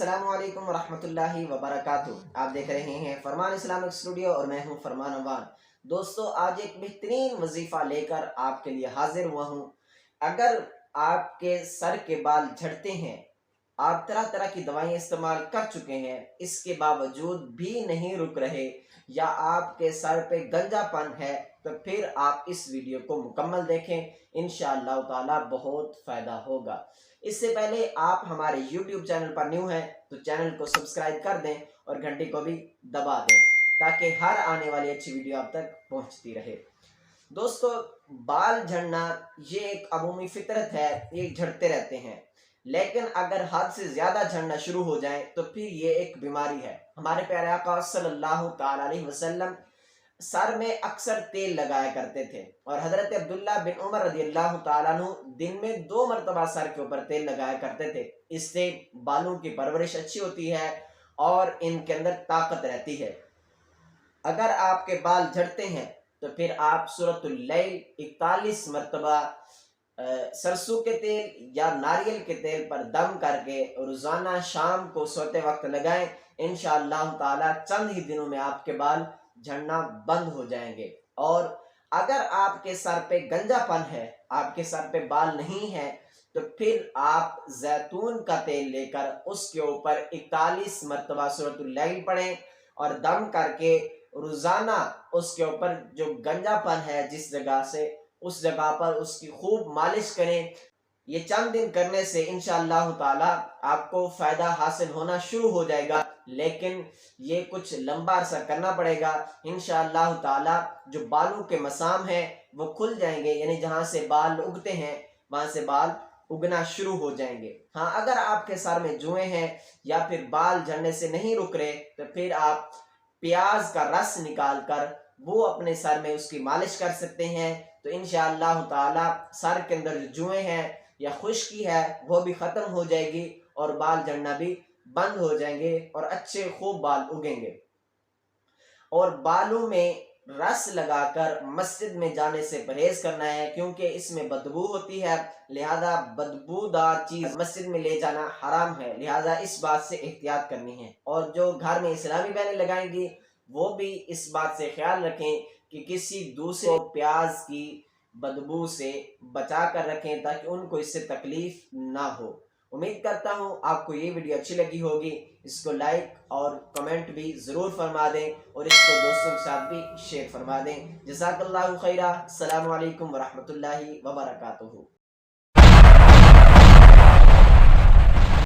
अस्सलाम वालेकुम वरहमतुल्लाहि वबरकातुह। आप देख रहे हैं फरमान इस्लामिक स्टूडियो और मैं हूं फरमान अवान। दोस्तों, आज एक बेहतरीन वजीफ़ा लेकर आपके लिए हाजिर हुआ हूं। अगर आपके सर के बाल झड़ते हैं, आप तरह तरह की दवाएं इस्तेमाल कर चुके हैं, इसके बावजूद भी नहीं रुक रहे, या आपके सर पे गंजापन है, तो फिर आप इस वीडियो को मुकम्मल देखें। इंशाअल्लाह ताला बहुत फ़ायदा होगा। इससे पहले आप हमारे YouTube चैनल पर न्यू हैं तो चैनल को सब्सक्राइब कर दें और घंटी को भी दबा दें ताकि हर आने वाली अच्छी वीडियो आप तक पहुंचती रहे। दोस्तों, बाल झड़ना ये एक अमूमी फितरत है, ये झड़ते रहते हैं, लेकिन अगर हद से ज्यादा झड़ना शुरू हो जाए तो फिर ये एक बीमारी है। हमारे प्यारे आका सल्लल्लाहु ताला अलैहि वसल्लम सर में अक्सर तेल लगाया करते थे और हजरत अब्दुल्ला बिन उमर रदियल्लाहु ताला अन्हु दिन में 2 मरतबा सर के ऊपर तेल लगाया करते थे। इससे बालों की परवरिश अच्छी होती है और इनके अंदर ताकत रहती है। अगर आपके बाल झड़ते हैं तो फिर आप सूरतुल लैल 41 मरतबा सरसों के तेल या नारियल के तेल पर दम करके रोजाना शाम को सोते वक्त लगाएं। इंशाअल्लाह ताला चंद ही दिनों में आपके बाल झड़ना बंद हो जाएंगे। और अगर आपके सर पे गंजापन है, आपके सर पे बाल नहीं है, तो फिर आप जैतून का तेल लेकर उसके ऊपर 41 मरतबा सूरतुल लैल पढ़ें और दम करके रोजाना उसके ऊपर जो गंजापन है जिस जगह से, उस जगह पर उसकी खूब मालिश करें। ये चंद दिन करने से इंशाअल्लाह ताला आपको फायदा हासिल होना शुरू हो जाएगा, लेकिन ये कुछ लंबा अरसा करना पड़ेगा। इंशाअल्लाह ताला जो बालों के मसाम हैं वो खुल जाएंगे, यानी जहां से बाल उगते हैं वहां से बाल उगना शुरू हो जाएंगे। हाँ, अगर आपके सर में जुएं हैं या फिर बाल झड़ने से नहीं रुक रहे तो फिर आप प्याज का रस निकाल कर वो अपने सर में उसकी मालिश कर सकते हैं। तो इंशाअल्लाह ताला सर के अंदर जो जुएं हैं या खुश्की है वो भी खत्म हो जाएगी और बाल झड़ना भी बंद हो जाएंगे और अच्छे खूब बाल उगेंगे। और बालों में रस लगाकर मस्जिद में जाने से परहेज करना है, क्योंकि इसमें बदबू होती है, लिहाजा बदबूदार चीज मस्जिद में ले जाना हराम है। लिहाजा इस बात से एहतियात करनी है। और जो घर में इस्लामी बहनें लगाएंगी वो भी इस बात से ख्याल रखें कि किसी दूसरे प्याज की बदबू से बचा कर रखें ताकि उनको इससे तकलीफ ना हो। उम्मीद करता हूँ आपको ये वीडियो अच्छी लगी होगी। इसको लाइक और कमेंट भी ज़रूर फरमा दें और इसको दोस्तों के साथ भी शेयर फरमा दें। जज़ाकल्लाहु खैरा। अस्सलामु अलैकुम वरहमतुल्लाहि वबरकातुहू।